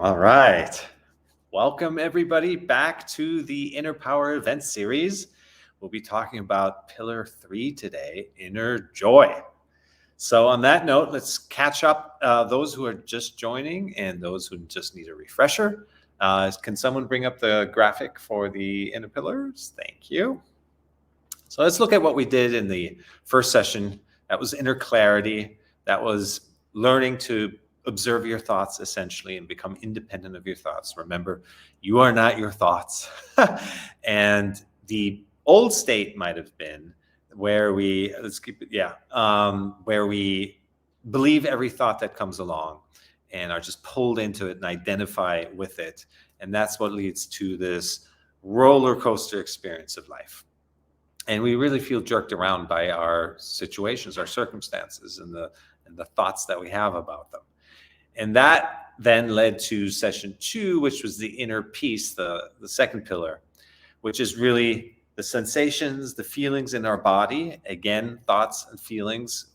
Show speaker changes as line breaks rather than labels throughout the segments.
All right. Welcome, everybody, back to the Inner Power event series. We'll be talking about Pillar 3 today, Inner Joy. So on that note, let's catch up those who are just joining and those who just need a refresher. Can someone bring up the graphic for the inner pillars? Thank you. So let's look at what we did in the first session. That was inner clarity. That was learning to observe your thoughts essentially and become independent of your thoughts. Remember, you are not your thoughts. And the old state might have been where we, where we believe every thought that comes along and are just pulled into it and identify with it. And that's what leads to this roller coaster experience of life. And we really feel jerked around by our situations, our circumstances, and the thoughts that we have about them. And that then led to session 2, which was the inner peace, the second pillar, which is really the sensations, the feelings in our body. Again, thoughts and feelings.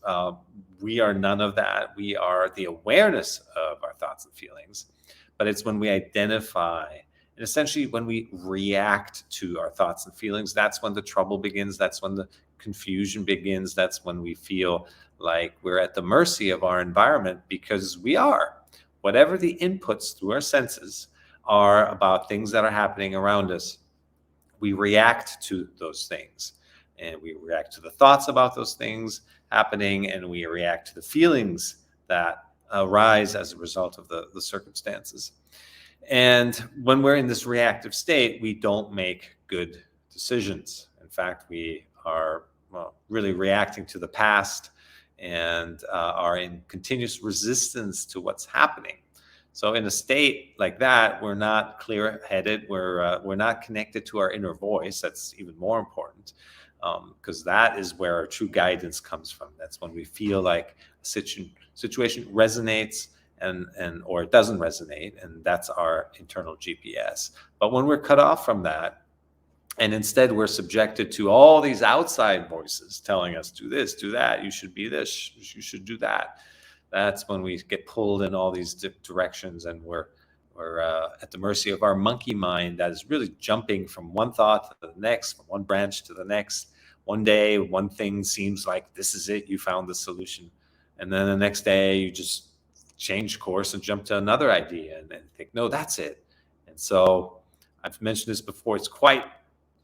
We are none of that. We are the awareness of our thoughts and feelings. But it's when we identify, and essentially when we react to our thoughts and feelings, that's when the trouble begins. That's when the confusion begins. That's when we feel like we're at the mercy of our environment, because we are. Whatever the inputs through our senses are about things that are happening around us, we react to those things. And we react to the thoughts about those things happening, and we react to the feelings that arise as a result of the circumstances. And when we're in this reactive state, we don't make good decisions. In fact, we are really reacting to the past and are in continuous resistance to what's happening. So in a state like that, we're not clear-headed. We're not connected to our inner voice. That's even more important, because that is where our true guidance comes from. That's when we feel like a situation resonates or it doesn't resonate, and that's our internal GPS. But when we're cut off from that, and instead we're subjected to all these outside voices telling us, do this, do that, you should be this, you should do that. That's when we get pulled in all these directions, and we're at the mercy of our monkey mind that is really jumping from one thought to the next, from one branch to the next. One day, one thing seems like this is it, you found the solution. And then the next day, you just change course and jump to another idea and think, no, that's it. And so I've mentioned this before, it's quite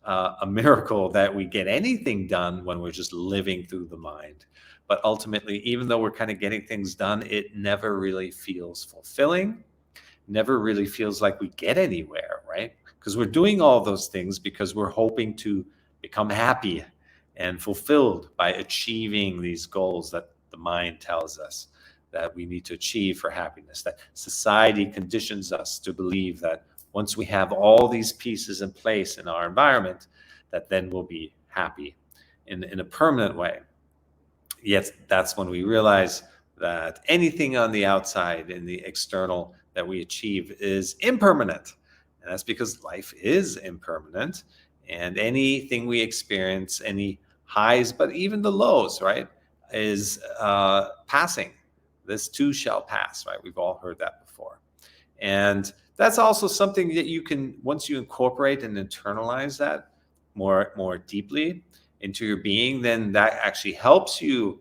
a miracle that we get anything done when we're just living through the mind. But ultimately, even though we're kind of getting things done, it never really feels fulfilling, never really feels like we get anywhere, right? Because we're doing all those things because we're hoping to become happy and fulfilled by achieving these goals that the mind tells us that we need to achieve for happiness, that society conditions us to believe that once we have all these pieces in place in our environment, that then we'll be happy in a permanent way. Yet that's when we realize that anything on the outside, in the external, that we achieve is impermanent. And that's because life is impermanent, and anything we experience, any highs, but even the lows, right, is passing. This too shall pass, right? We've all heard that before. And that's also something that you can, once you incorporate and internalize that more deeply into your being, then that actually helps you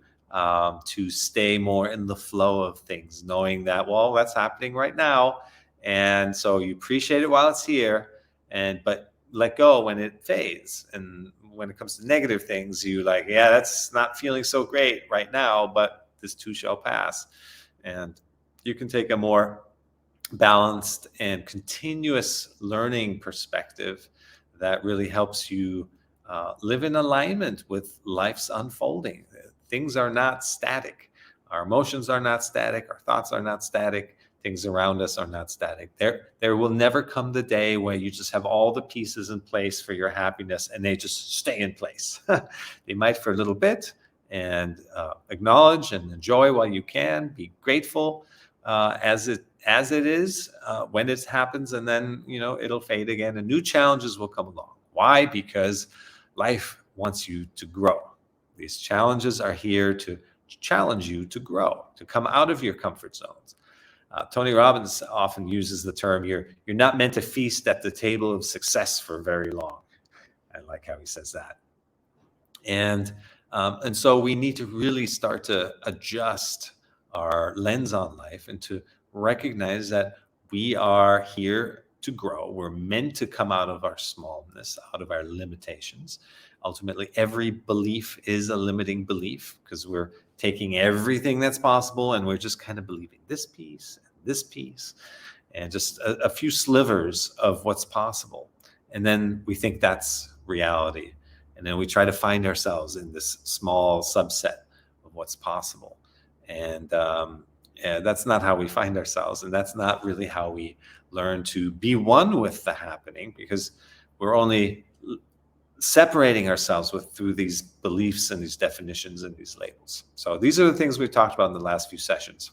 to stay more in the flow of things, knowing that, well, that's happening right now. And so you appreciate it while it's here, but let go when it fades. And when it comes to negative things, you like, yeah, that's not feeling so great right now, but this too shall pass. And you can take a more balanced and continuous learning perspective that really helps you live in alignment with life's unfolding. Things are not static. Our emotions are not static. Our thoughts are not static. Things around us are not static. There will never come the day where you just have all the pieces in place for your happiness and they just stay in place. They might for a little bit, and acknowledge and enjoy while you can. Be grateful as it is when it happens, and then it'll fade again, and new challenges will come along. Why? Because life wants you to grow. These challenges are here to challenge you to grow, to come out of your comfort zones. Tony Robbins often uses the term, you're not meant to feast at the table of success for very long. I like how he says that. And so we need to really start to adjust our lens on life and to recognize that we are here to grow. We're meant to come out of our smallness, out of our limitations. Ultimately, every belief is a limiting belief because we're taking everything that's possible and we're just kind of believing this piece and just a few slivers of what's possible. And then we think that's reality. And then we try to find ourselves in this small subset of what's possible. And that's not how we find ourselves. And that's not really how we learn to be one with the happening, because we're only separating ourselves through these beliefs and these definitions and these labels. So these are the things we've talked about in the last few sessions,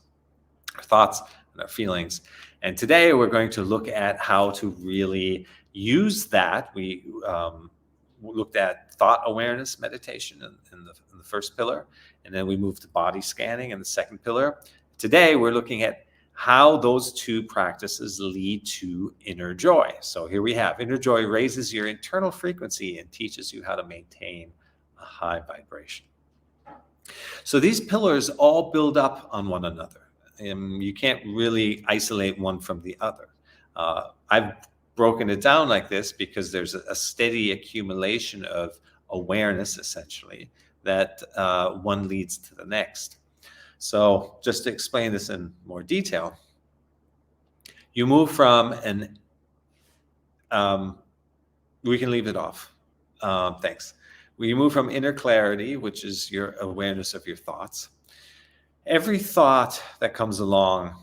our thoughts and our feelings. And today we're going to look at how to really use that. We looked at thought awareness meditation in the first pillar, and then we moved to body scanning in the second pillar. Today we're looking at how those two practices lead to inner joy. So here we have inner joy raises your internal frequency and teaches you how to maintain a high vibration. So these pillars all build up on one another. You can't really isolate one from the other. I've broken it down like this because there's a steady accumulation of awareness, essentially, that one leads to the next. So just to explain this in more detail, you move from we can leave it off. Thanks. You move from inner clarity, which is your awareness of your thoughts. Every thought that comes along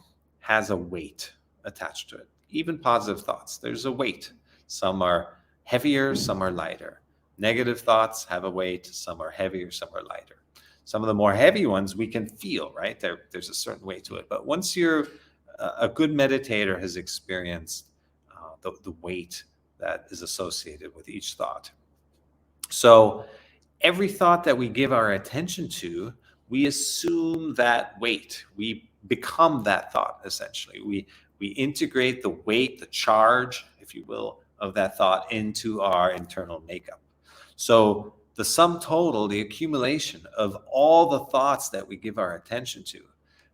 has a weight attached to it. Even positive thoughts, there's a weight. Some are heavier, some are lighter. Negative thoughts have a weight. Some are heavier, some are lighter. Some of the more heavy ones we can feel, right? There's a certain weight to it. But once you're a good meditator has experienced the weight that is associated with each thought. So every thought that we give our attention to, we assume that weight. We become that thought, essentially. We integrate the weight, the charge, if you will, of that thought into our internal makeup. So the sum total, the accumulation of all the thoughts that we give our attention to,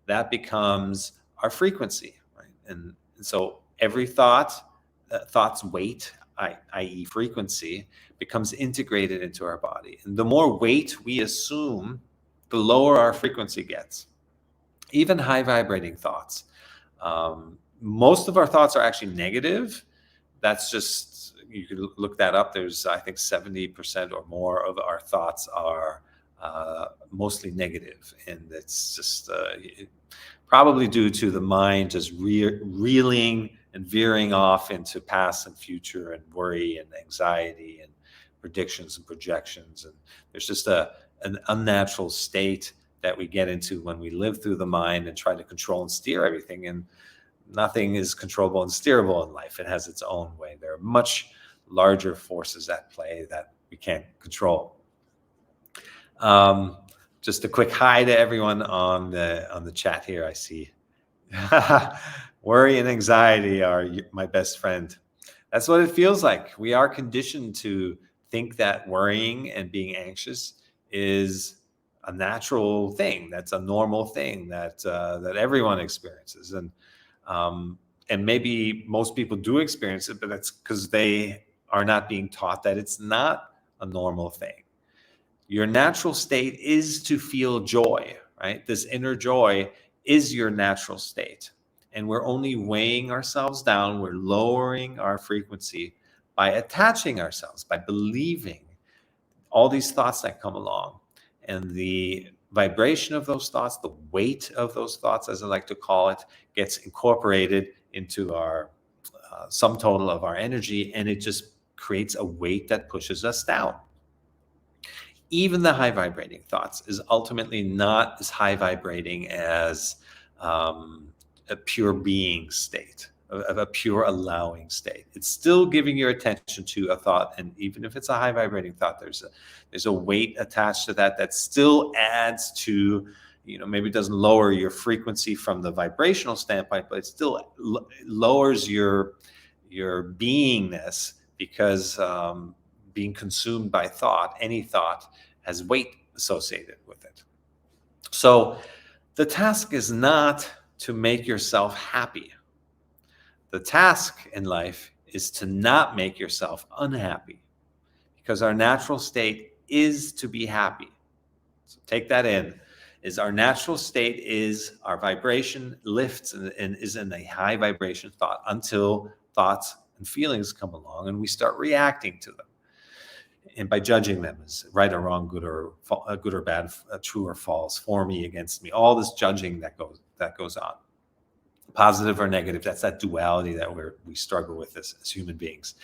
that becomes our frequency, right? And so every thought's weight, i.e. frequency, becomes integrated into our body. And the more weight we assume, the lower our frequency gets. Even high vibrating thoughts. Most of our thoughts are actually negative. That's just, you could look that up. There's, I think, 70% or more of our thoughts are mostly negative. And it's just probably due to the mind just reeling and veering off into past and future and worry and anxiety and predictions and projections. And there's just an unnatural state that we get into when we live through the mind and try to control and steer everything. And nothing is controllable and steerable in life. It has its own way. There are much larger forces at play that we can't control. Just a quick hi to everyone on the chat here. I see worry and anxiety are my best friend. That's what it feels like. We are conditioned to think that worrying and being anxious is a natural thing. That's a normal thing that everyone experiences. And maybe most people do experience it, but that's because they are not being taught that it's not a normal thing. Your natural state is to feel joy, right? This inner joy is your natural state. And we're only weighing ourselves down. We're lowering our frequency by attaching ourselves, by believing all these thoughts that come along. And the vibration of those thoughts, the weight of those thoughts, as I like to call it, gets incorporated into our sum total of our energy, and it just creates a weight that pushes us down. Even the high vibrating thoughts is ultimately not as high vibrating as a pure being state, of a pure allowing state. It's still giving your attention to a thought, and even if it's a high vibrating thought, there's a weight attached to that still adds to maybe it doesn't lower your frequency from the vibrational standpoint, but it still lowers your beingness, because being consumed by thought, any thought, has weight associated with it. So the task is not to make yourself happy. The task in life is to not make yourself unhappy, because our natural state is to be happy. So take that in. Is our natural state is our vibration lifts and is in a high vibration thought until thoughts and feelings come along and we start reacting to them. And by judging them as right or wrong, good or bad, true or false, for me, against me, all this judging that goes on, positive or negative. That's that duality that we struggle with as human beings.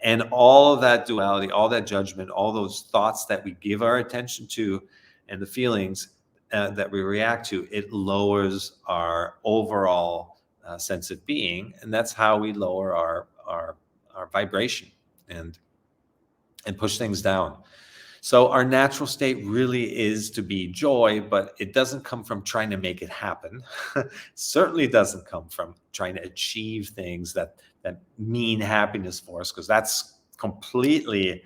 And all of that duality, all that judgment, all those thoughts that we give our attention to, and the feelings that we react to, it lowers our overall sense of being, and that's how we lower our vibration and push things down. So our natural state really is to be joy, but it doesn't come from trying to make it happen. Certainly doesn't come from trying to achieve things that mean happiness for us, because that's completely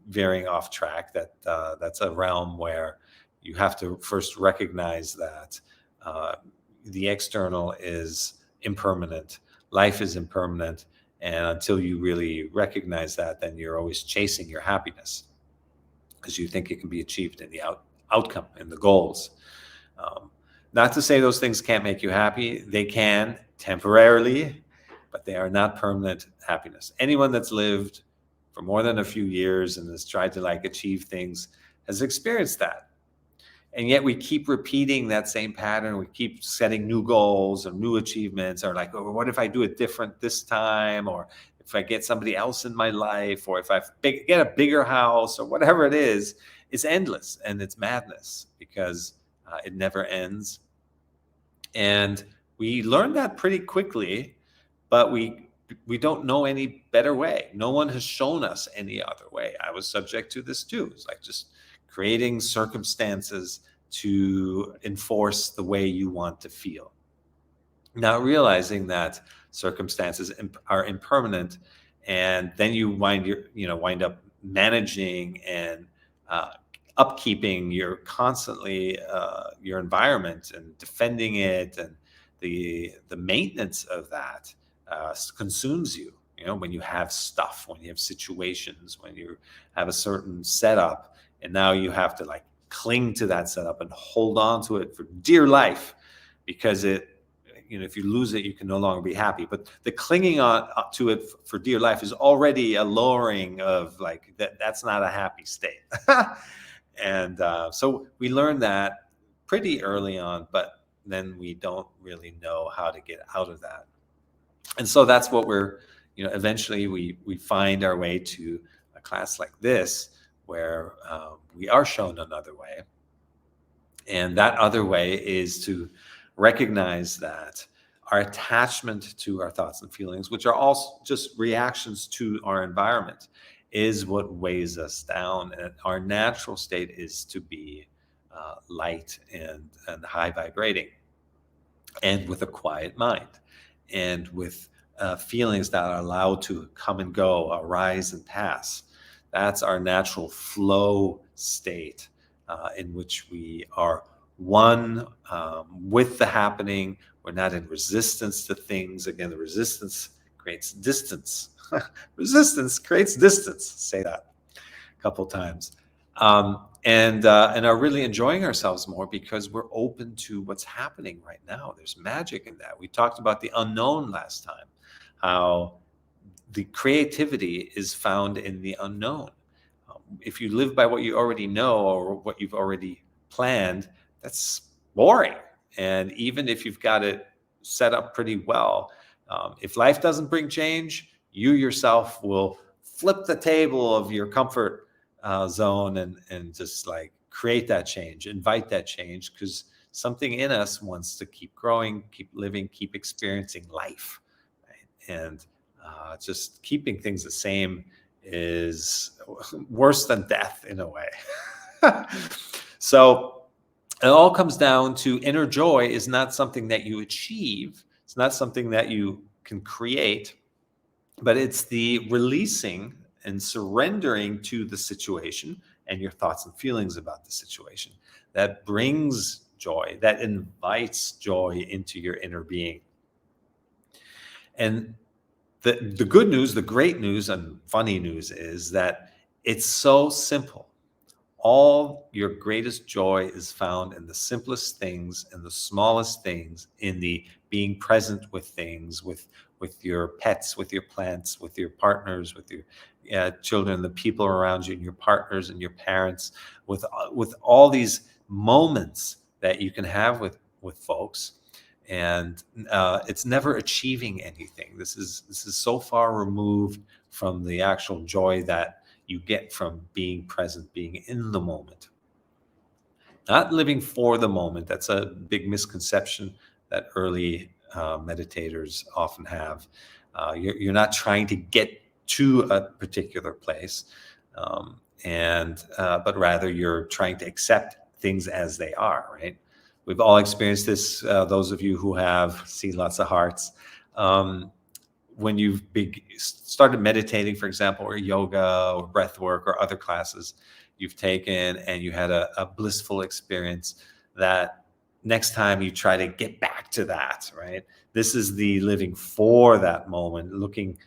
veering off track. That's a realm where you have to first recognize that the external is impermanent. Life is impermanent. And until you really recognize that, then you're always chasing your happiness, because you think it can be achieved in the outcome, in the goals. Not to say those things can't make you happy. They can, temporarily, but they are not permanent happiness. Anyone that's lived for more than a few years and has tried to achieve things has experienced that. And yet we keep repeating that same pattern. We keep setting new goals and new achievements, or oh, what if I do it different this time? Or if I get somebody else in my life, or if I get a bigger house, or whatever it is, it's endless and it's madness, because it never ends. And we learn that pretty quickly, but we don't know any better way. No one has shown us any other way. I was subject to this too. It's just creating circumstances to enforce the way you want to feel. Not realizing that circumstances are impermanent, and then you wind up managing and upkeeping constantly your environment and defending it, and the maintenance of that consumes you. When you have stuff, when you have situations, when you have a certain setup, and now you have to cling to that setup and hold on to it for dear life, because if you lose it, you can no longer be happy. But the clinging on to it for dear life is already a lowering of that's not a happy state. And so we learn that pretty early on, but then we don't really know how to get out of that. And so that's what we're, eventually we find our way to a class like this, where we are shown another way. And that other way is to recognize that our attachment to our thoughts and feelings, which are all just reactions to our environment, is what weighs us down. And our natural state is to be light and high vibrating, and with a quiet mind, and with feelings that are allowed to come and go, arise and pass. That's our natural flow state, in which we are one with the happening. We're not in resistance to things. Again, the resistance creates distance. Resistance creates distance. Say that a couple times. And are really enjoying ourselves more, because we're open to what's happening right now. There's magic in that. We talked about the unknown last time, how the creativity is found in the unknown. If you live by what you already know, or what you've already planned, that's boring. And even if you've got it set up pretty well, if life doesn't bring change, you yourself will flip the table of your comfort zone and just create that change, invite that change, because something in us wants to keep growing, keep living, keep experiencing life, right? And just keeping things the same is worse than death in a way. So It all comes down to inner joy is not something that you achieve. It's not something that you can create, but it's the releasing and surrendering to the situation and your thoughts and feelings about the situation that brings joy, that invites joy into your inner being. And the good news, the great news, and funny news is that it's so simple. All your greatest joy is found in the simplest things and the smallest things, in the being present with things, with your pets, with your plants, with your partners, with your children, the people around you, and your partners and your parents, with all these moments that you can have with folks. And it's never achieving anything. This is so far removed from the actual joy that you get from being present, being in the moment, not living for the moment. That's a big misconception that early meditators often have. You're not trying to get to a particular place, but rather you're trying to accept things as they are, right? We've all experienced this, those of you who have seen lots of hearts. When you've started meditating, for example, or yoga or breath work or other classes you've taken, and you had a blissful experience, that next time you try to get back to that, right? This is the living for that moment, looking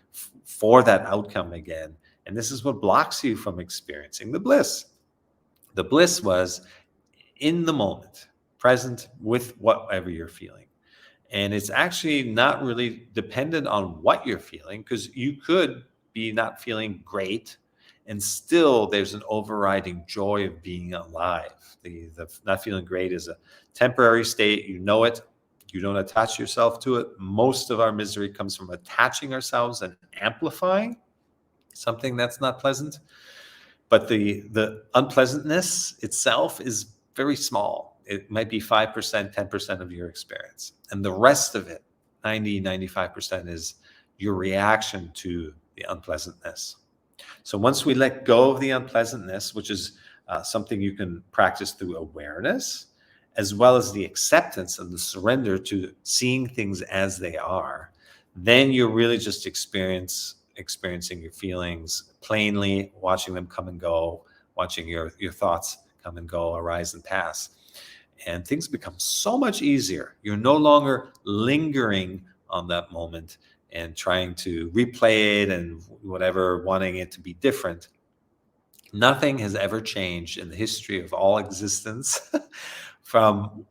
for that outcome again. And this is what blocks you from experiencing the bliss. The bliss was in the moment, present with whatever you're feeling. And it's actually not really dependent on what you're feeling, because you could be not feeling great and still there's an overriding joy of being alive. The not feeling great is a temporary state. You know it. You don't attach yourself to it. Most of our misery comes from attaching ourselves and amplifying something that's not pleasant. But the unpleasantness itself is very small. It might be 5%, 10% of your experience. And the rest of it, 90, 95%, is your reaction to the unpleasantness. So once we let go of the unpleasantness, which is something you can practice through awareness, as well as the acceptance and the surrender to seeing things as they are, then you're really just experiencing your feelings plainly, watching them come and go, watching your thoughts come and go, arise and pass. And things become so much easier. You're no longer lingering on that moment and trying to replay it and whatever, wanting it to be different. Nothing has ever changed in the history of all existence from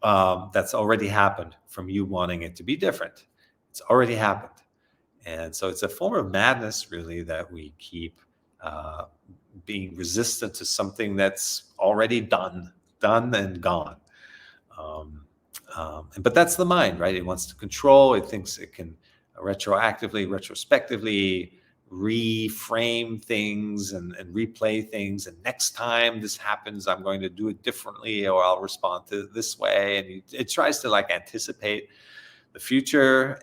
that's already happened from you wanting it to be different. It's already happened. And so it's a form of madness, really, that we keep being resistant to something that's already done and gone. But that's the mind, right? It wants to control. It thinks it can retrospectively reframe things and replay things. And next time this happens, I'm going to do it differently, or I'll respond to it this way. And it tries to anticipate the future,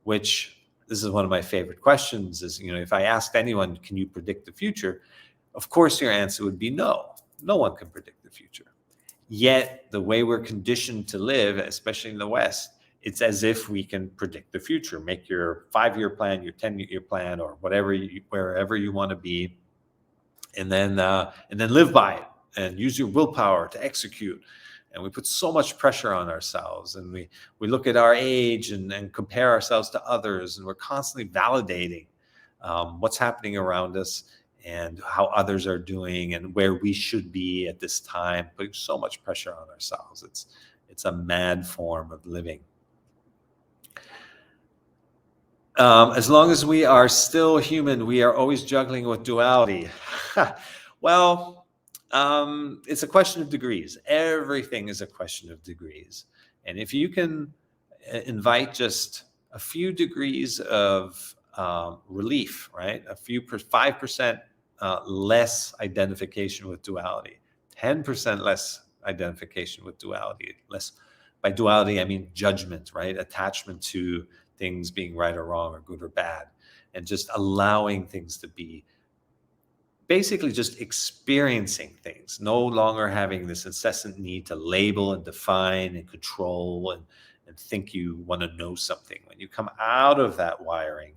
which this is one of my favorite questions is, if I asked anyone, can you predict the future? Of course, your answer would be no. No one can predict the future. Yet the way we're conditioned to live, especially in the West, it's as if we can predict the future. Make your 5-year plan, your 10-year plan, or wherever you want to be, and then live by it and use your willpower to execute. And we put so much pressure on ourselves, and we look at our age and compare ourselves to others, and we're constantly validating what's happening around us and how others are doing and where we should be at this time, putting so much pressure on ourselves. It's a mad form of living. As long as we are still human, we are always juggling with duality. Well, it's a question of degrees. Everything is a question of degrees. And if you can invite just a few degrees of relief, right? 5% less identification with duality, 10% less identification with duality. By duality, I mean judgment, right? Attachment to things being right or wrong or good or bad, and just allowing things to be basically just experiencing things, no longer having this incessant need to label and define and control and think you want to know something. When you come out of that wiring,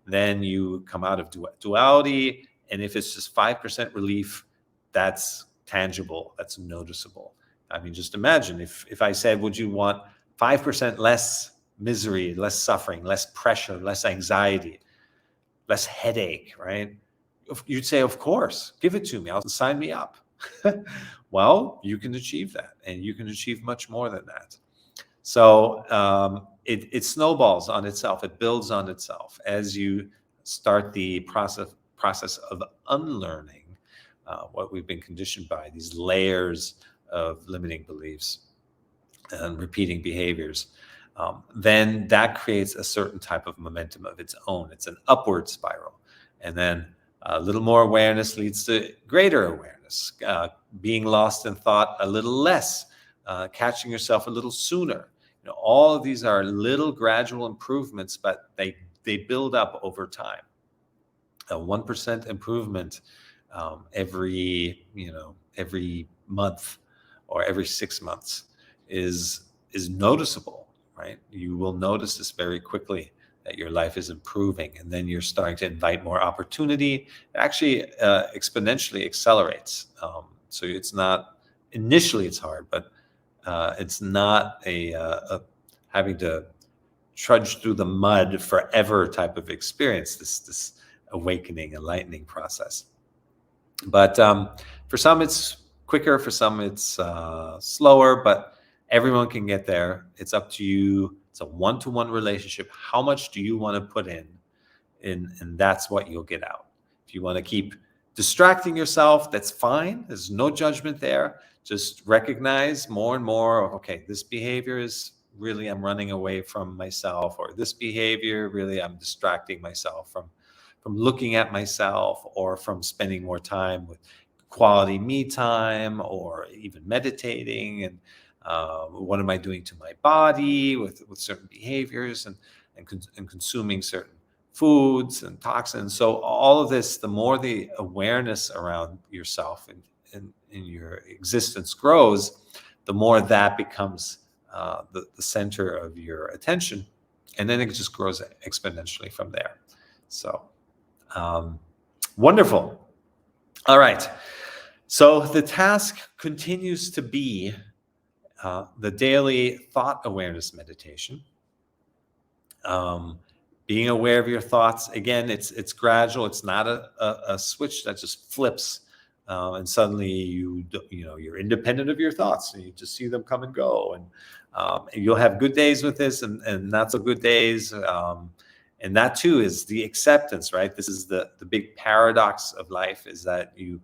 then you come out of duality. And if it's just 5% relief, that's tangible, that's noticeable. I mean, just imagine if I said, would you want 5% less misery, less suffering, less pressure, less anxiety, less headache, right? You'd say, of course, give it to me. I'll sign me up. Well, you can achieve that, and you can achieve much more than that. So it snowballs on itself. It builds on itself as you start the process of unlearning what we've been conditioned by, these layers of limiting beliefs and repeating behaviors. Then that creates a certain type of momentum of its own. It's an upward spiral. And then a little more awareness leads to greater awareness, being lost in thought a little less, catching yourself a little sooner. All of these are little gradual improvements, but they build up over time. A 1% improvement every month or every 6 months is noticeable, right? You will notice this very quickly, that your life is improving, and then you're starting to invite more opportunity. It actually exponentially accelerates. So it's not, initially it's hard, but it's not a having to trudge through the mud forever type of experience, this awakening, enlightening process. But for some it's quicker, for some it's slower, but everyone can get there. It's up to you. It's a one-to-one relationship. How much do you want to put in? And that's what you'll get out. If you want to keep distracting yourself, that's fine. There's no judgment there. Just recognize more and more, okay, this behavior is really, I'm running away from myself, or this behavior, really, I'm distracting myself from looking at myself, or from spending more time with quality me time, or even meditating. And what am I doing to my body with certain behaviors, and consuming certain foods and toxins. So all of this, the more the awareness around yourself and your existence grows, the more that becomes the center of your attention, and then it just grows exponentially from there. So wonderful. All right. So the task continues to be the daily thought awareness meditation. Being aware of your thoughts. Again, it's gradual. It's not a switch that just flips and suddenly you're independent of your thoughts, and you just see them come and go. And you'll have good days with this, and not so good days. And that too is the acceptance, right? This is the big paradox of life, is that you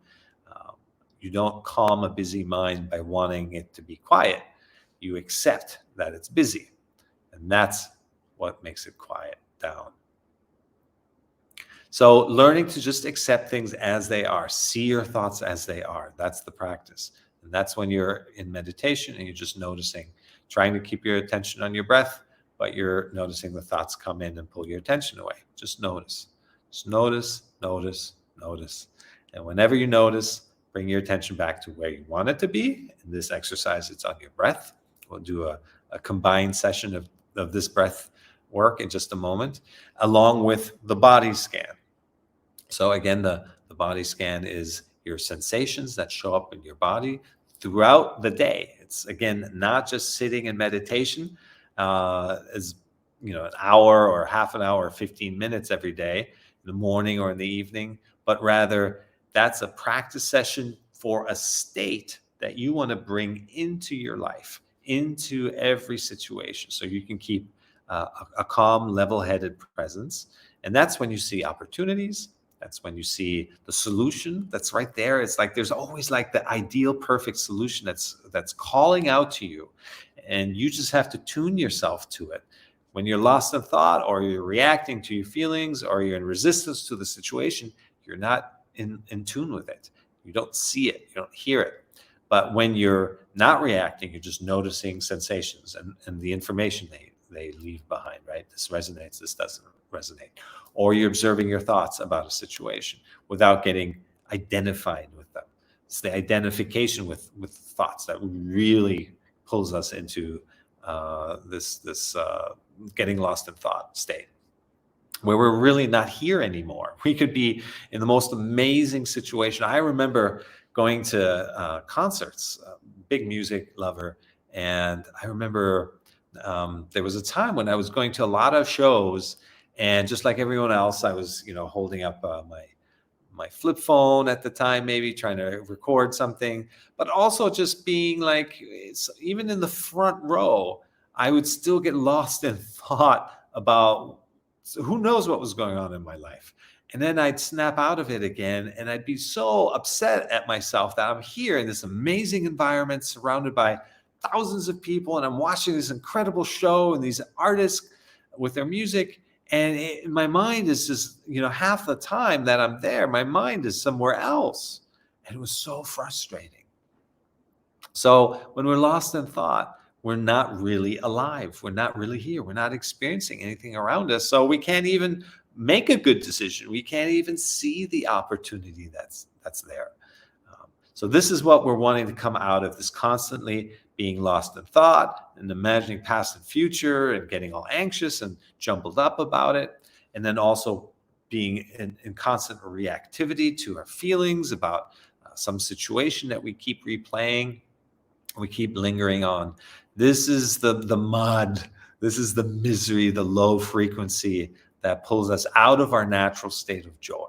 don't calm a busy mind by wanting it to be quiet. You accept that it's busy, and that's what makes it quiet down. So learning to just accept things as they are, see your thoughts as they are, that's the practice. And that's when you're in meditation and you're just noticing, trying to keep your attention on your breath, but you're noticing the thoughts come in and pull your attention away. Just notice. Just notice, notice, notice. And whenever you notice, bring your attention back to where you want it to be. In this exercise, it's on your breath. We'll do a combined session of this breath work in just a moment, along with the body scan. So again, the body scan is your sensations that show up in your body throughout the day. It's, again, not just sitting in meditation as an hour or half an hour or 15 minutes every day, in the morning or in the evening, but rather that's a practice session for a state that you want to bring into your life, into every situation, so you can keep a calm, level-headed presence. And that's when you see opportunities. That's when you see the solution that's right there. It's like there's always like the ideal, perfect solution that's calling out to you, and you just have to tune yourself to it. When you're lost in thought, or you're reacting to your feelings, or you're in resistance to the situation, you're not in tune with it. You don't see it. You don't hear it. But when you're not reacting, you're just noticing sensations and the information they leave behind, right? This resonates, this doesn't resonate. Or you're observing your thoughts about a situation without getting identified with them. It's the identification with thoughts that really pulls us into this getting lost in thought state, where we're really not here anymore. We could be in the most amazing situation. I remember going to concerts, big music lover, and I remember there was a time when I was going to a lot of shows, and just like everyone else, I was, holding up my flip phone at the time, maybe trying to record something, but also just being like, even in the front row, I would still get lost in thought about who knows what was going on in my life. And then I'd snap out of it again, and I'd be so upset at myself that I'm here in this amazing environment surrounded by thousands of people, and I'm watching this incredible show and these artists with their music. And my mind is just, half the time that I'm there, my mind is somewhere else. And it was so frustrating. So when we're lost in thought, we're not really alive. We're not really here. We're not experiencing anything around us. So we can't even make a good decision. We can't even see the opportunity that's there. So this is what we're wanting to come out of, this constantly being lost in thought and imagining past and future and getting all anxious and jumbled up about it. And then also being in constant reactivity to our feelings about some situation that we keep replaying, we keep lingering on. This is the mud, this is the misery, the low frequency that pulls us out of our natural state of joy.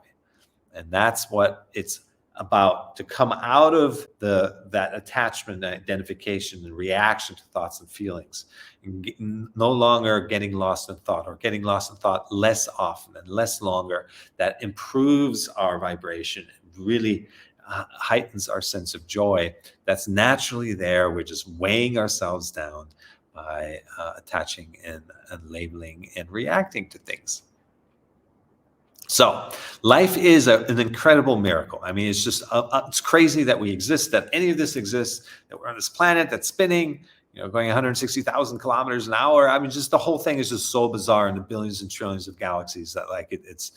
And that's what it's about, to come out of that attachment, identification, and reaction to thoughts and feelings, and no longer getting lost in thought, or getting lost in thought less often and less longer. That improves our vibration and really heightens our sense of joy that's naturally there. We're just weighing ourselves down by attaching and labeling and reacting to things. So life is an incredible miracle. I mean, it's just, it's crazy that we exist, that any of this exists, that we're on this planet that's spinning, going 160,000 kilometers an hour. I mean, just the whole thing is just so bizarre, in the billions and trillions of galaxies that it's,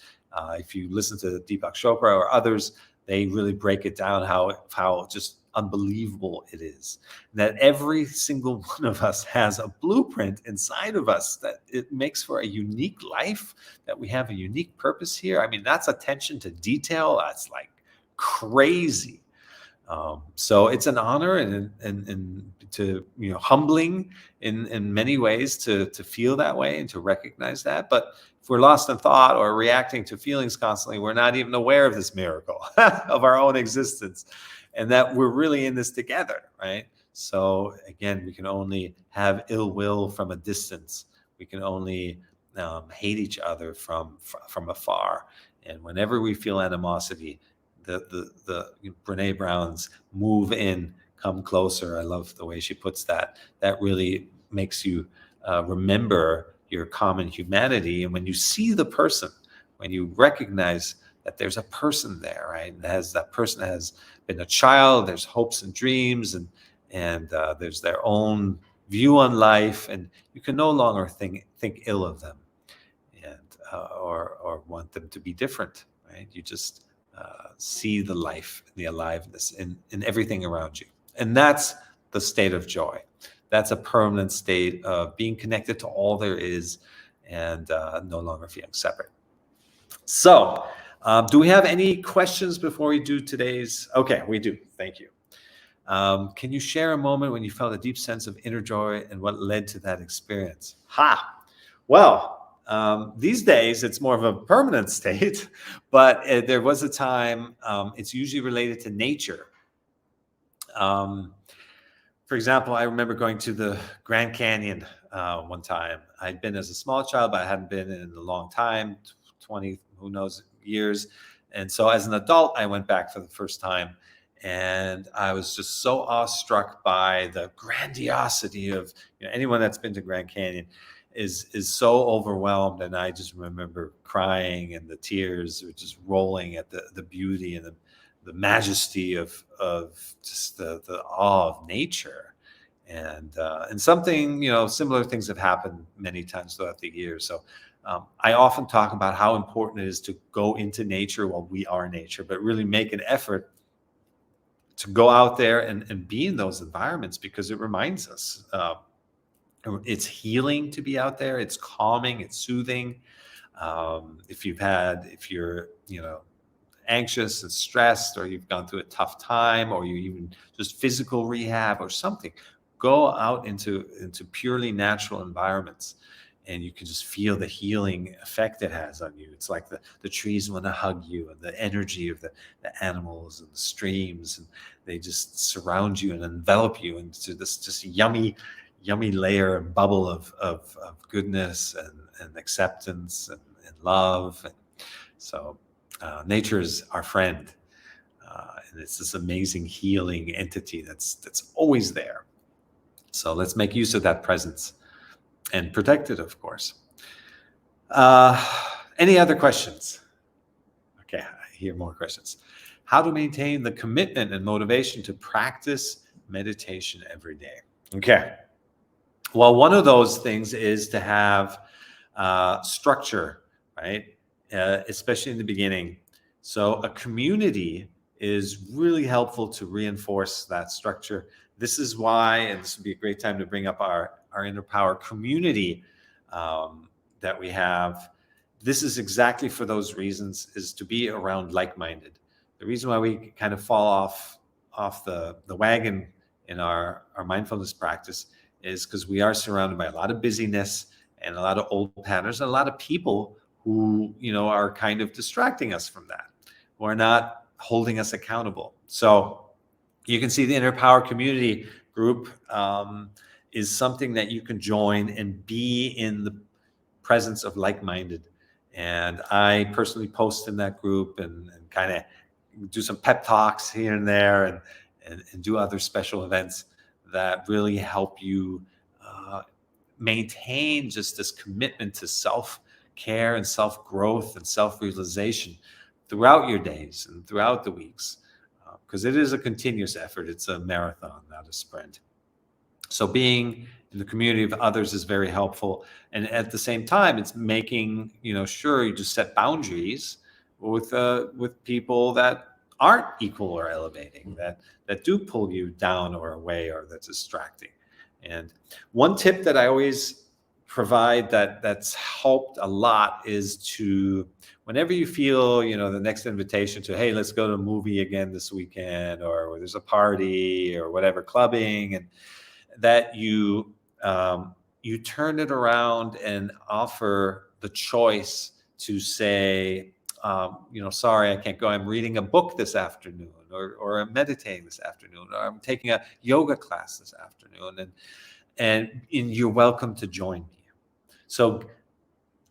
if you listen to Deepak Chopra or others, they really break it down how just unbelievable it is. That every single one of us has a blueprint inside of us, that it makes for a unique life, that we have a unique purpose here. I mean, that's attention to detail. That's like crazy. So it's an honor and to, humbling in many ways to feel that way and to recognize that. But if we're lost in thought or reacting to feelings constantly, we're not even aware of this miracle of our own existence, and that we're really in this together, right? So again, we can only have ill will from a distance. We can only hate each other from afar. And whenever we feel animosity, the Brene Brown's move in, come closer. I love the way she puts that. That really makes you remember your common humanity. And when you see the person, when you recognize that there's a person there, right? That person has been a child, there's hopes and dreams, and there's their own view on life, and you can no longer think ill of them, and or want them to be different, right? You just see the life, the aliveness in everything around you. And that's the state of joy. That's a permanent state of being connected to all there is, and no longer feeling separate. So, do we have any questions before we do today's? Okay, we do. Thank you. Can you share a moment when you felt a deep sense of inner joy and what led to that experience? Well, these days it's more of a permanent state, but there was a time, it's usually related to nature. For example, I remember going to the Grand Canyon one time. I'd been as a small child, but I hadn't been in a long time, 20, who knows, years. And so as an adult, I went back for the first time. And I was just so awestruck by the grandiosity of, anyone that's been to Grand Canyon is so overwhelmed. And I just remember crying, and the tears were just rolling at the beauty and the majesty of just the awe of nature. And something, similar things have happened many times throughout the years. So I often talk about how important it is to go into nature while we are nature, but really make an effort to go out there and be in those environments, because it reminds us it's healing to be out there. It's calming, it's soothing. If you're, anxious and stressed, or you've gone through a tough time, or you even just physical rehab or something, go out into purely natural environments, and you can just feel the healing effect it has on you. It's like the trees want to hug you, and the energy of the animals and the streams, and they just surround you and envelop you into this just yummy layer and bubble of goodness and acceptance and love. And so nature is our friend, and it's this amazing healing entity that's always there. So let's make use of that presence and protect it, of course. Any other questions? Okay, I hear more questions. How to maintain the commitment and motivation to practice meditation every day? Okay. Well, one of those things is to have structure, right? Especially in the beginning. So a community is really helpful to reinforce that structure. This is why, and this would be a great time to bring up our Inner Power community that we have. This is exactly for those reasons, is to be around like-minded. The reason why we kind of fall off the wagon in our mindfulness practice is because we are surrounded by a lot of busyness and a lot of old patterns and a lot of people who, are kind of distracting us from that, who are not holding us accountable. So you can see the Inner Power community group is something that you can join and be in the presence of like-minded. And I personally post in that group and kind of do some pep talks here and there, and do other special events that really help you maintain just this commitment to self-care and self-growth and self-realization throughout your days and throughout the weeks, because it is a continuous effort. It's a marathon, not a sprint. So being in the community of others is very helpful. And at the same time, it's making, sure you just set boundaries with people that aren't equal or elevating, that do pull you down or away, or that's distracting. And one tip that I always provide that's helped a lot is to, whenever you feel, the next invitation to, hey, let's go to a movie again this weekend, or there's a party or whatever, clubbing, and that you turn it around and offer the choice to say, sorry, I can't go. I'm reading a book this afternoon, or I'm meditating this afternoon, or I'm taking a yoga class this afternoon, and you're welcome to join me. So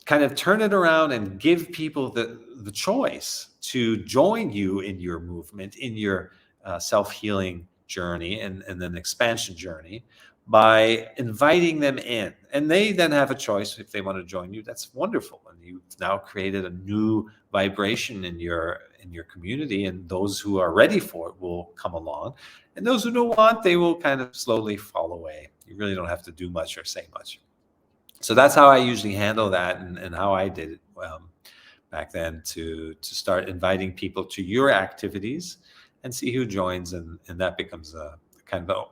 kind of turn it around and give people the choice to join you in your movement, in your self-healing journey and then expansion journey, by inviting them in. And they then have a choice if they want to join you. That's wonderful. And you've now created a new vibration in your community, and those who are ready for it will come along. And those who don't want, they will kind of slowly fall away. You really don't have to do much or say much. So that's how I usually handle that, and how I did it back then, to start inviting people to your activities and see who joins, and that becomes a kind of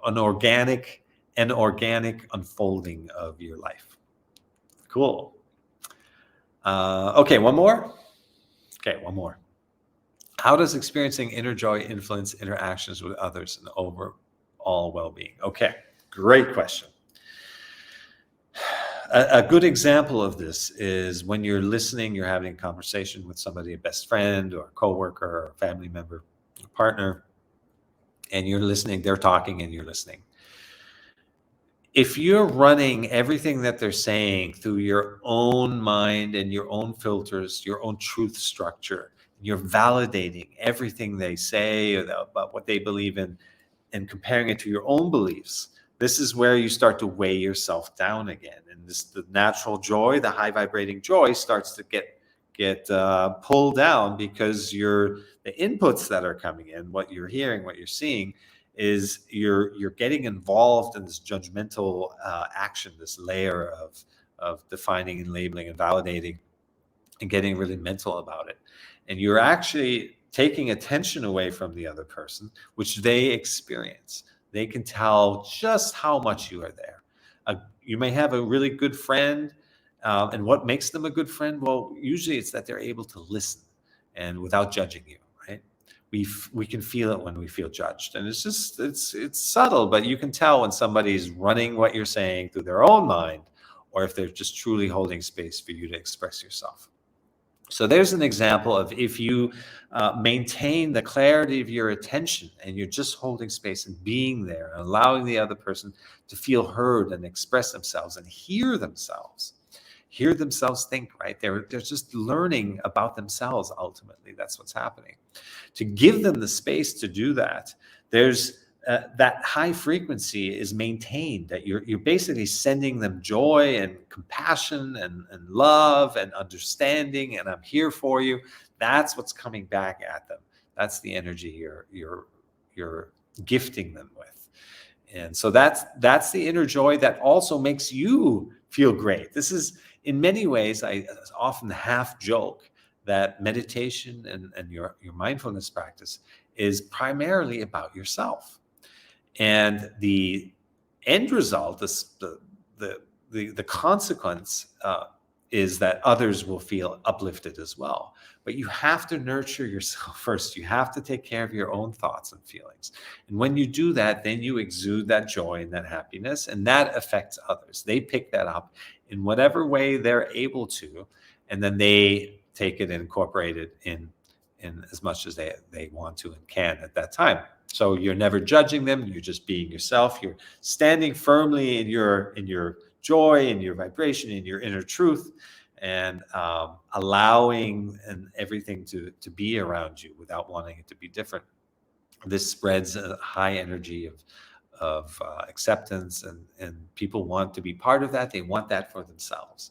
an organic unfolding of your life. Cool. Okay, one more. How does experiencing inner joy influence interactions with others and overall well-being? Okay, great question. A good example of this is when you're listening, you're having a conversation with somebody, a best friend or a coworker or a family member, a partner, and you're listening, they're talking and you're listening. If you're running everything that they're saying through your own mind and your own filters, your own truth structure, you're validating everything they say about what they believe in and comparing it to your own beliefs, this is where you start to weigh yourself down again. And the natural joy, the high vibrating joy, starts to get pulled down, because the inputs that are coming in, what you're hearing, what you're seeing, is you're getting involved in this judgmental action, this layer of of defining and labeling and validating and getting really mental about it. And you're actually taking attention away from the other person, which they experience. They can tell just how much you are there. You may have a really good friend, and what makes them a good friend? Well, usually it's that they're able to listen and without judging you, right? We can feel it when we feel judged, and it's subtle, but you can tell when somebody's running what you're saying through their own mind, or if they're just truly holding space for you to express yourself. So there's an example of if you maintain the clarity of your attention and you're just holding space and being there and allowing the other person to feel heard and express themselves and hear themselves think, right? They're just learning about themselves ultimately. That's what's happening. To give them the space to do that, there's that high frequency is maintained, that you're basically sending them joy and compassion and love and understanding, and I'm here for you. That's what's coming back at them. That's the energy you're gifting them with. And so that's the inner joy that also makes you feel great. This is, in many ways, I often half joke that meditation and your mindfulness practice is primarily about yourself. And the end result, the consequence is that others will feel uplifted as well. But you have to nurture yourself first. You have to take care of your own thoughts and feelings. And when you do that, then you exude that joy and that happiness, and that affects others. They pick that up in whatever way they're able to, and then they take it and incorporate it in as much as they want to and can at that time. So you're never judging them. You're just being yourself. You're standing firmly in your joy, in your vibration, in your inner truth, and allowing everything to be around you without wanting it to be different. This spreads a high energy of acceptance, and people want to be part of that. They want that for themselves.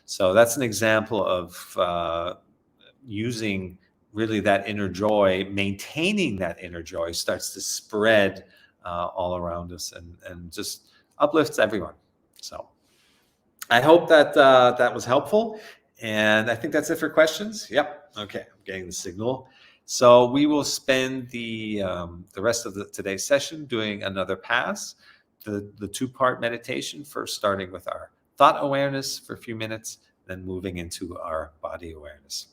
So that's an example of using really that inner joy. Maintaining that inner joy starts to spread all around us and just uplifts everyone. So I hope that that was helpful. And I think that's it for questions. Yep. Okay. I'm getting the signal. So we will spend the rest of today's session doing another pass, the two-part meditation, first starting with our thought awareness for a few minutes, then moving into our body awareness.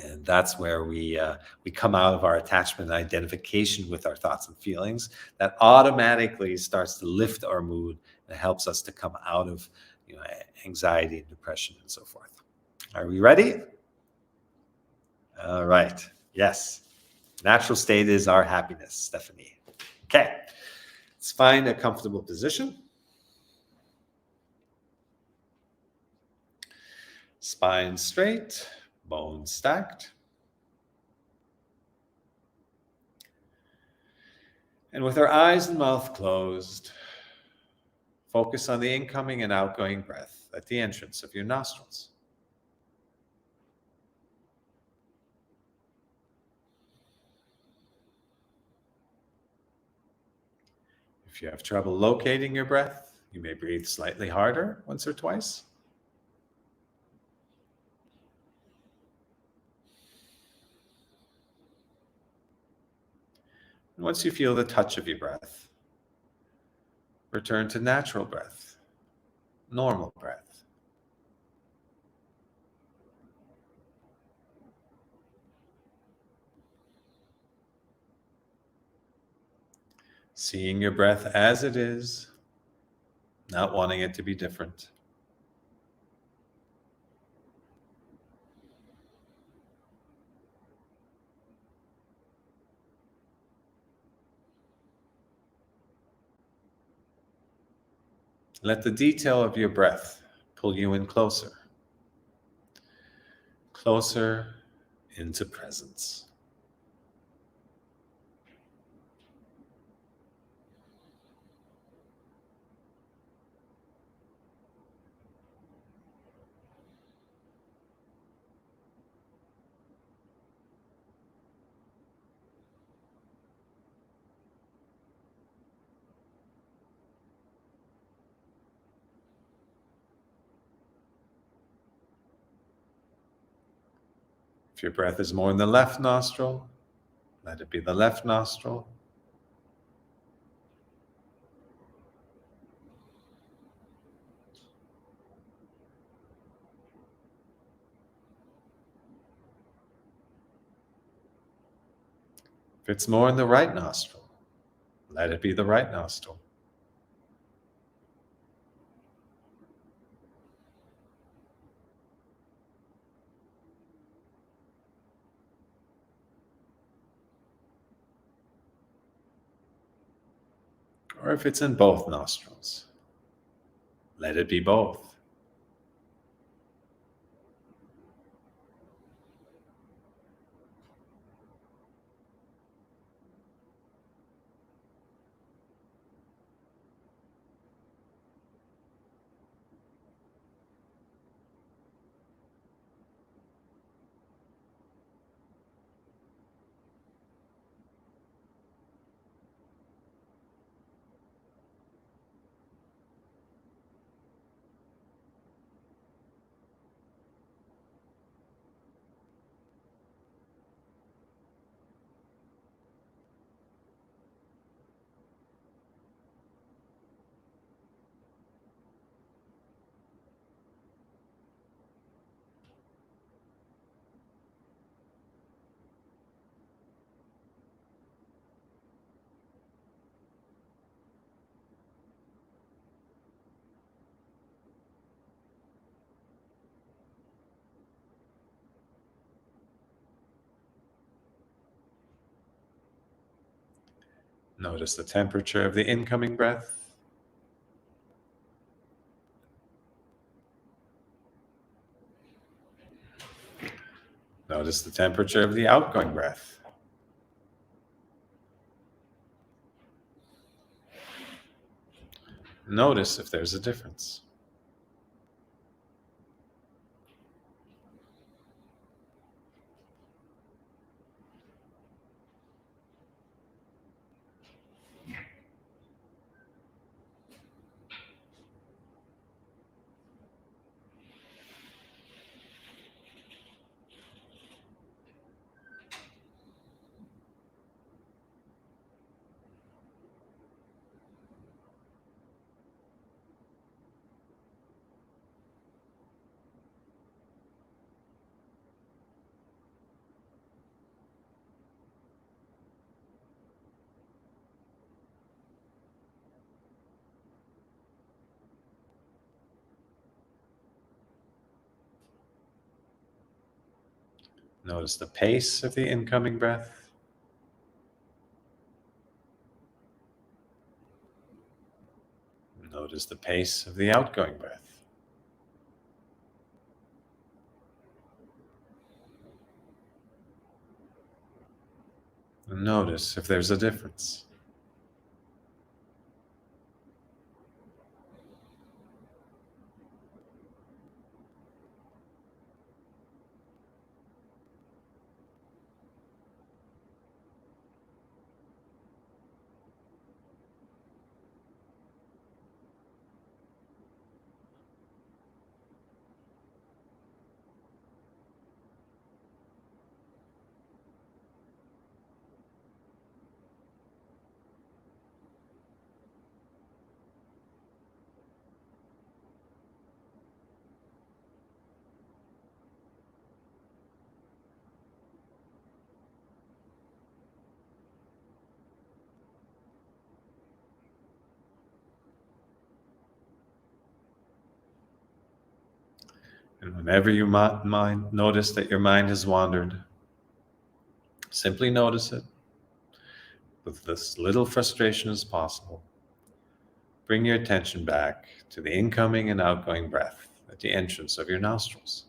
And that's where we come out of our attachment and identification with our thoughts and feelings. That automatically starts to lift our mood and helps us to come out of anxiety and depression and so forth. Are we ready? All right. Yes. Natural state is our happiness, Stephanie. Okay. Let's find a comfortable position. Spine straight, bones stacked. And with our eyes and mouth closed, focus on the incoming and outgoing breath at the entrance of your nostrils. If you have trouble locating your breath, you may breathe slightly harder once or twice. And once you feel the touch of your breath, return to natural breath, normal breath. Seeing your breath as it is, not wanting it to be different. Let the detail of your breath pull you in closer, closer into presence. If your breath is more in the left nostril, let it be the left nostril. If it's more in the right nostril, let it be the right nostril. Or if it's in both nostrils, let it be both. Notice the temperature of the incoming breath. Notice the temperature of the outgoing breath. Notice if there's a difference. Notice the pace of the incoming breath. Notice the pace of the outgoing breath. And notice if there's a difference. And whenever you notice that your mind has wandered, simply notice it with as little frustration as possible. Bring your attention back to the incoming and outgoing breath at the entrance of your nostrils.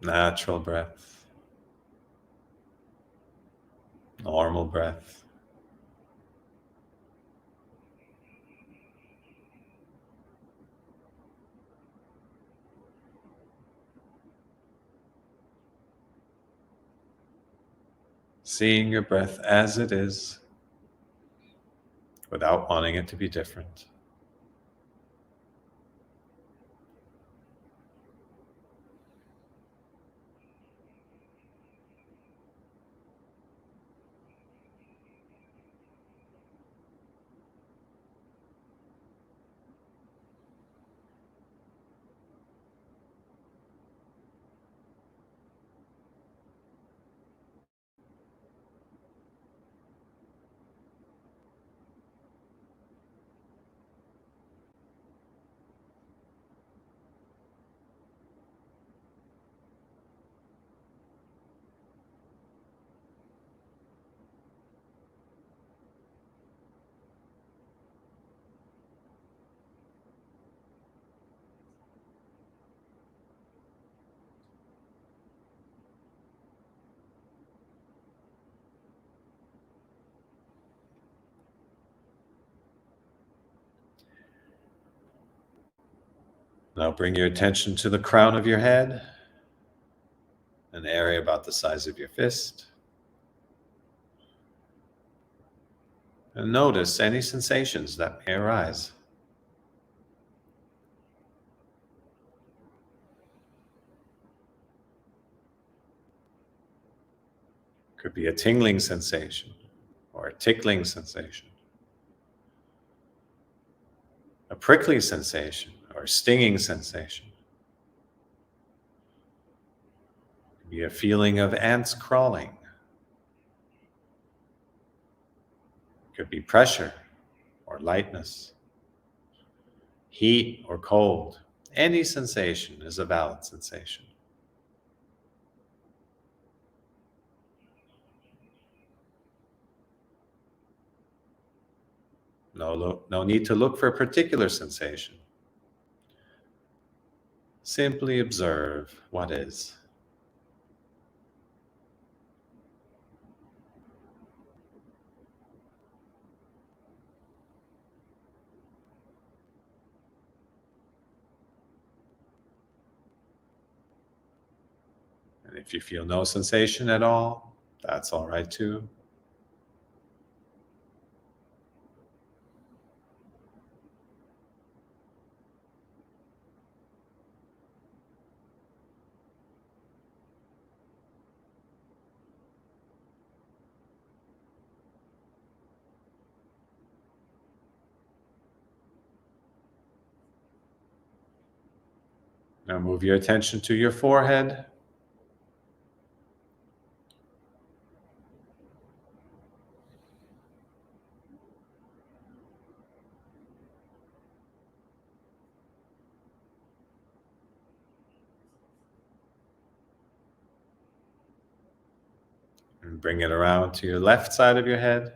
Natural breath, normal breath. seeing your breath as it is without wanting it to be different. Now bring your attention to the crown of your head, an area about the size of your fist. And notice any sensations that may arise. Could be a tingling sensation or a tickling sensation, a prickly sensation or a stinging sensation. Could be a feeling of ants crawling. Could be pressure or lightness, heat or cold. Any sensation is a valid sensation. No need to look for a particular sensation. Simply observe what is. And if you feel no sensation at all, that's all right too. Now move your attention to your forehead. And bring it around to your left side of your head.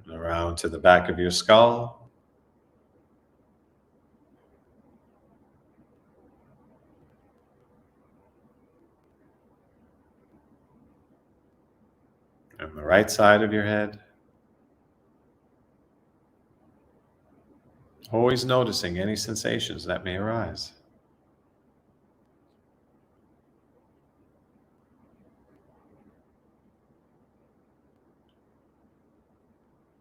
And around to the back of your skull. And the right side of your head. Always noticing any sensations that may arise.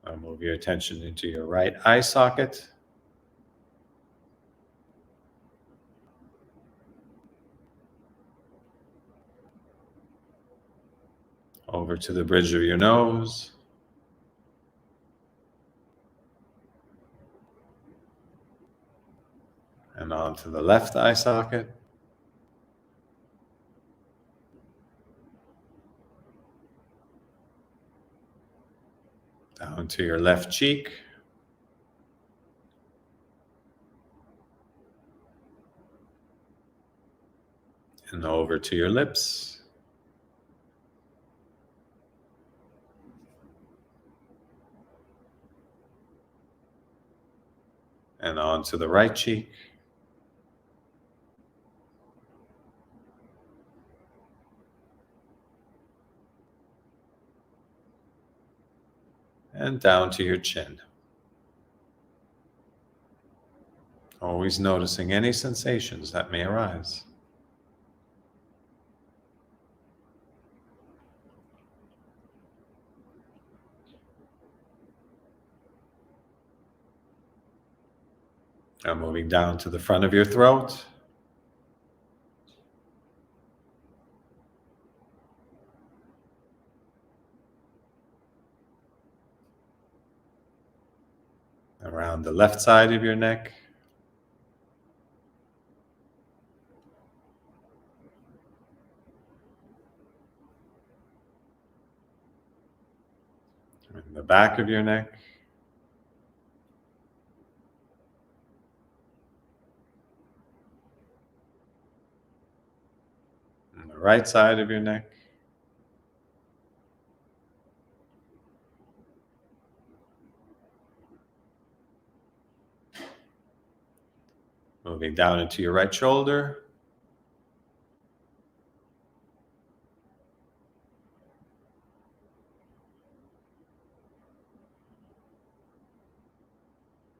Now move your attention into your right eye socket. Over to the bridge of your nose. And on to the left eye socket. Down to your left cheek. And over to your lips. And on to the right cheek. and down to your chin. Always noticing any sensations that may arise. Now moving down to the front of your throat. Around the left side of your neck. And the back of your neck. And the right side of your neck. Moving down into your right shoulder.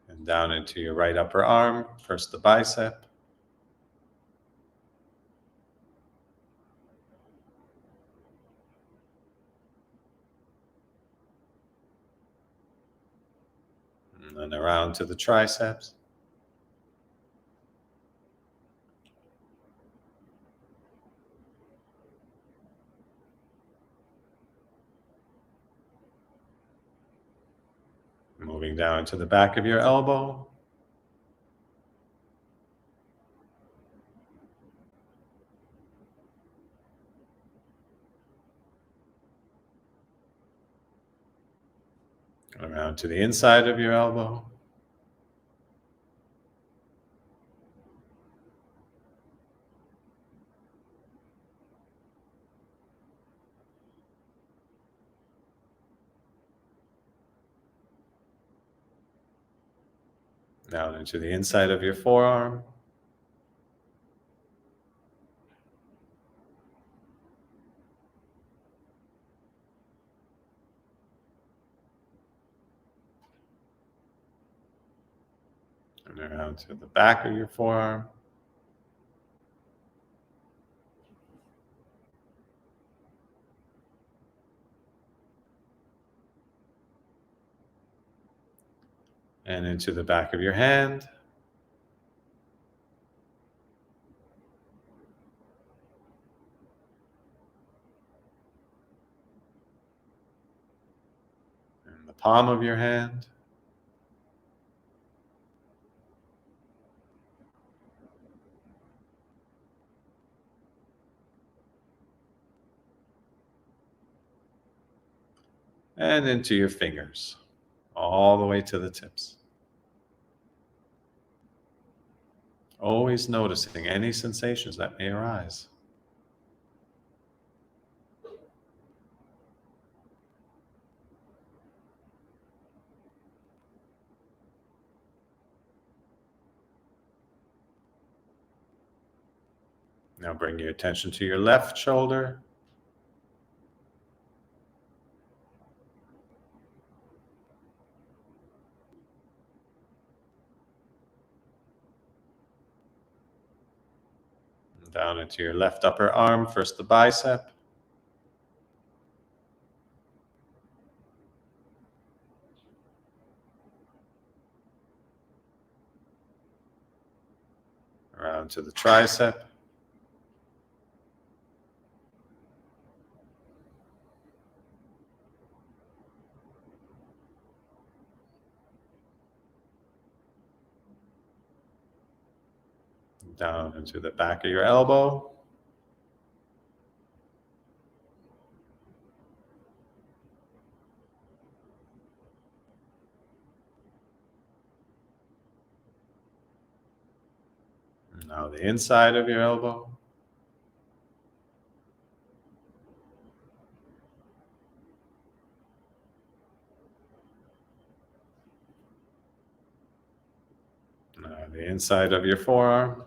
And down into your right upper arm. First the bicep. And then around to the triceps. Moving down to the back of your elbow. Around to the inside of your elbow. Down into the inside of your forearm. And around to the back of your forearm. And into the back of your hand. And the palm of your hand. And into your fingers, all the way to the tips. Always noticing any sensations that may arise. Now bring your attention to your left shoulder. Down into your left upper arm, first the bicep. Around to the tricep. Down into the back of your elbow. Now the inside of your elbow. Now the inside of your forearm.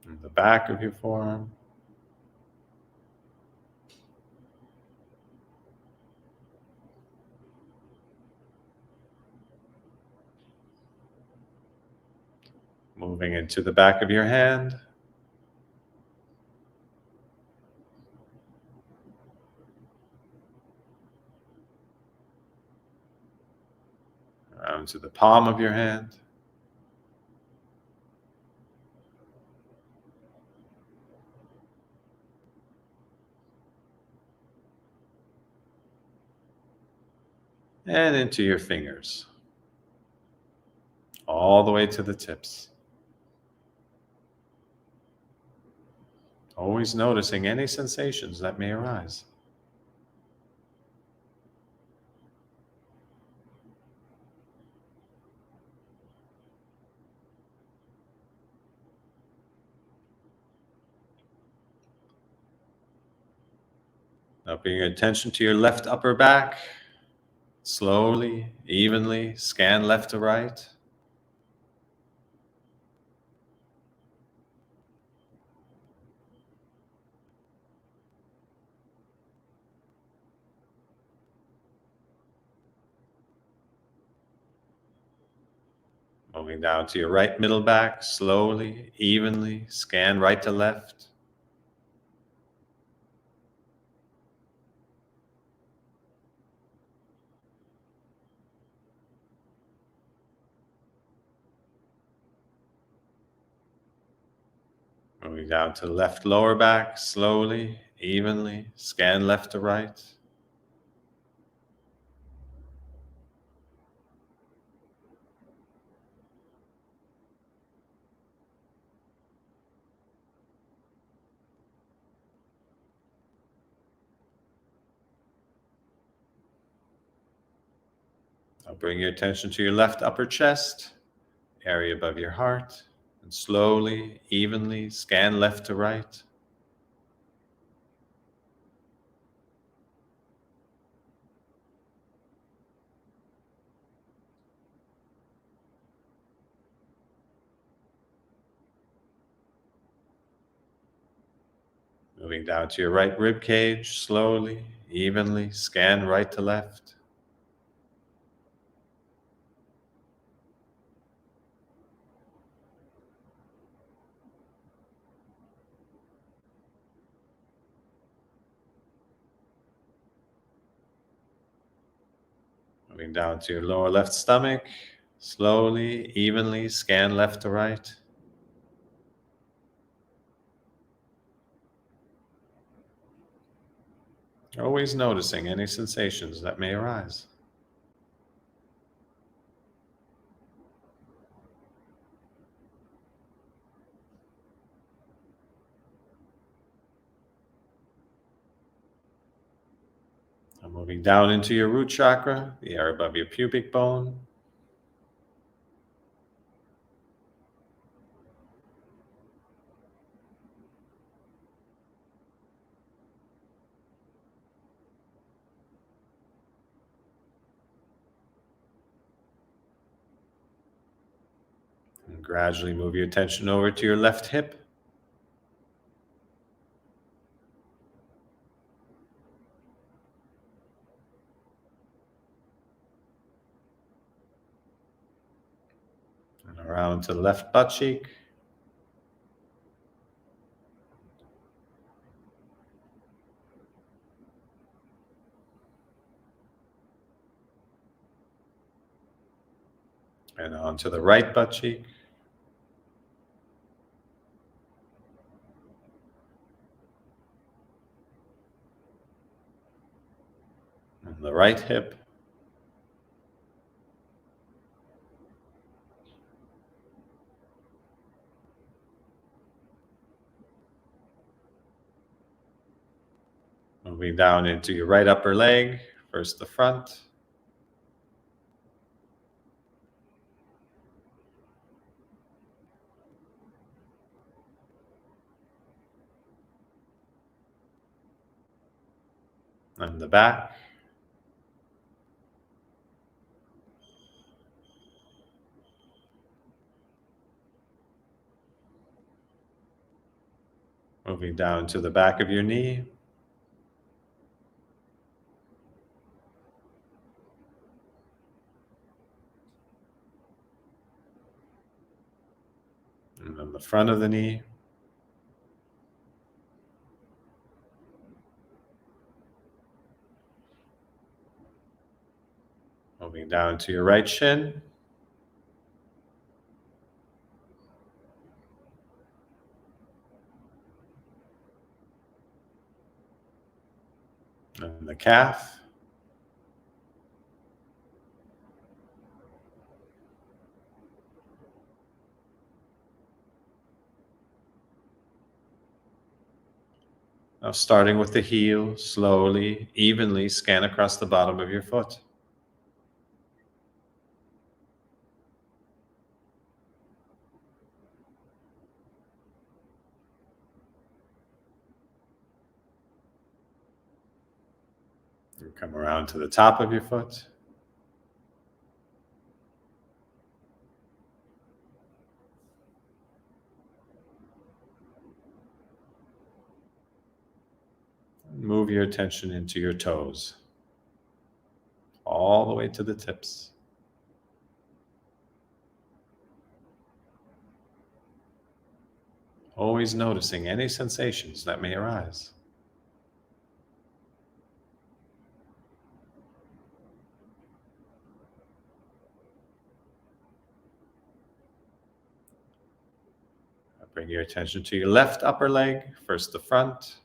And the back of your forearm. Moving into the back of your hand. Around to the palm of your hand. And into your fingers. All the way to the tips. Always noticing any sensations that may arise. Now bring your attention to your left upper back. Slowly, evenly, scan left to right. Moving down to your right middle back. Slowly, evenly, scan right to left. Moving down to left lower back. Slowly, evenly, scan left to right. Now bring your attention to your left upper chest, area above your heart, and slowly, evenly scan left to right. Moving down to your right rib cage, slowly, evenly scan right to left. Moving down to your lower left stomach, slowly, evenly scan left to right. Always noticing any sensations that may arise. Now moving down into your root chakra, the area above your pubic bone. And gradually move your attention over to your left hip. And around to the left butt cheek. And onto the right butt cheek. And the right hip. Moving down into your right upper leg, first the front. And the back. Moving down to the back of your knee. And then the front of the knee. Moving down to your right shin. And the calf. Now starting with the heel, slowly, evenly scan across the bottom of your foot. And come around to the top of your foot. Move your attention into your toes, all the way to the tips. Always noticing any sensations that may arise. Bring your attention to your left upper leg, first the front.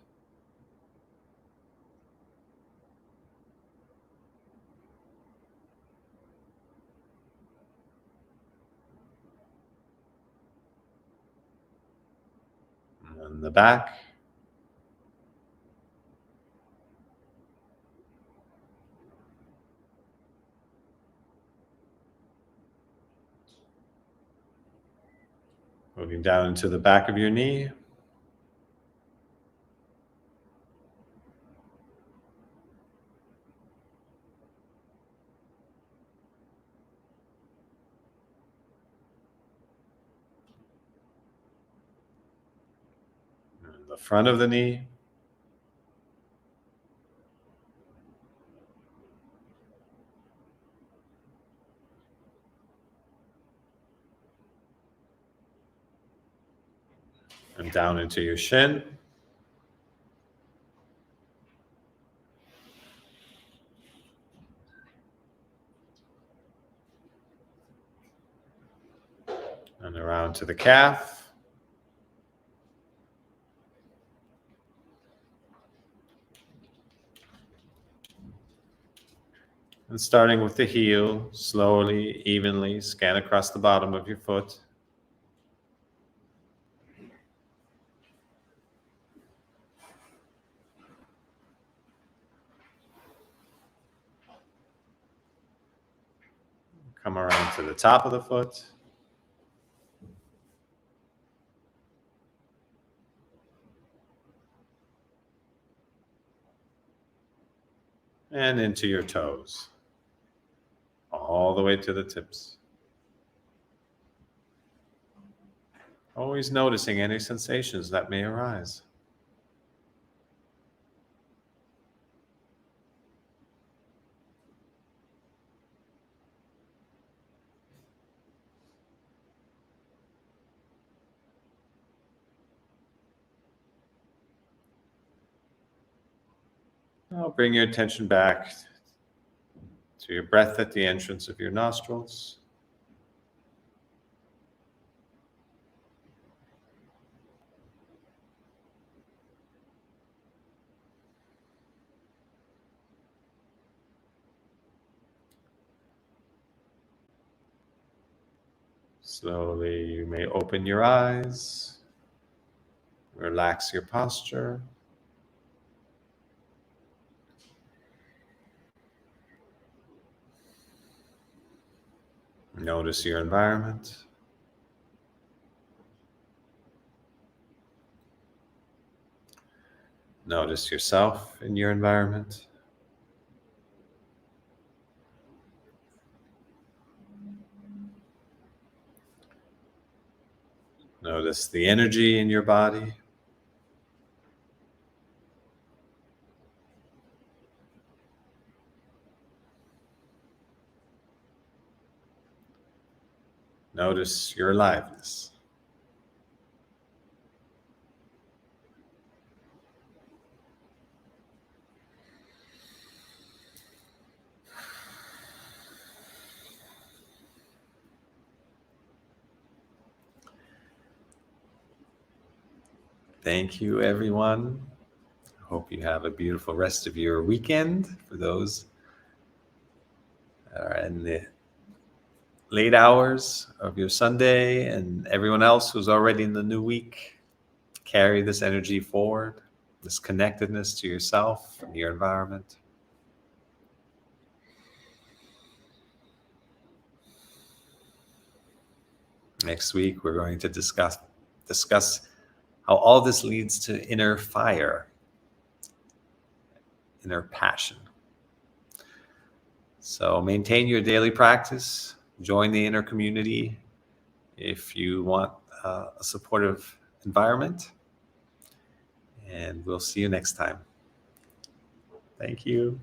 And then the back. Moving down into the back of your knee. And the front of the knee. And down into your shin. And around to the calf. And starting with the heel, slowly, evenly scan across the bottom of your foot. Come around to the top of the foot. And into your toes, all the way to the tips. Always noticing any sensations that may arise. Now bring your attention back to your breath at the entrance of your nostrils. Slowly, you may open your eyes, relax your posture. Notice your environment. Notice yourself in your environment. Notice the energy in your body. Notice your aliveness. Thank you, everyone. Hope you have a beautiful rest of your weekend. For those that are in the late hours of your Sunday, and everyone else who's already in the new week, carry this energy forward, this connectedness to yourself and your environment. Next week, we're going to discuss how all this leads to inner fire, inner passion. So maintain your daily practice, join the inner community if you want a supportive environment, and we'll see you next time. Thank you.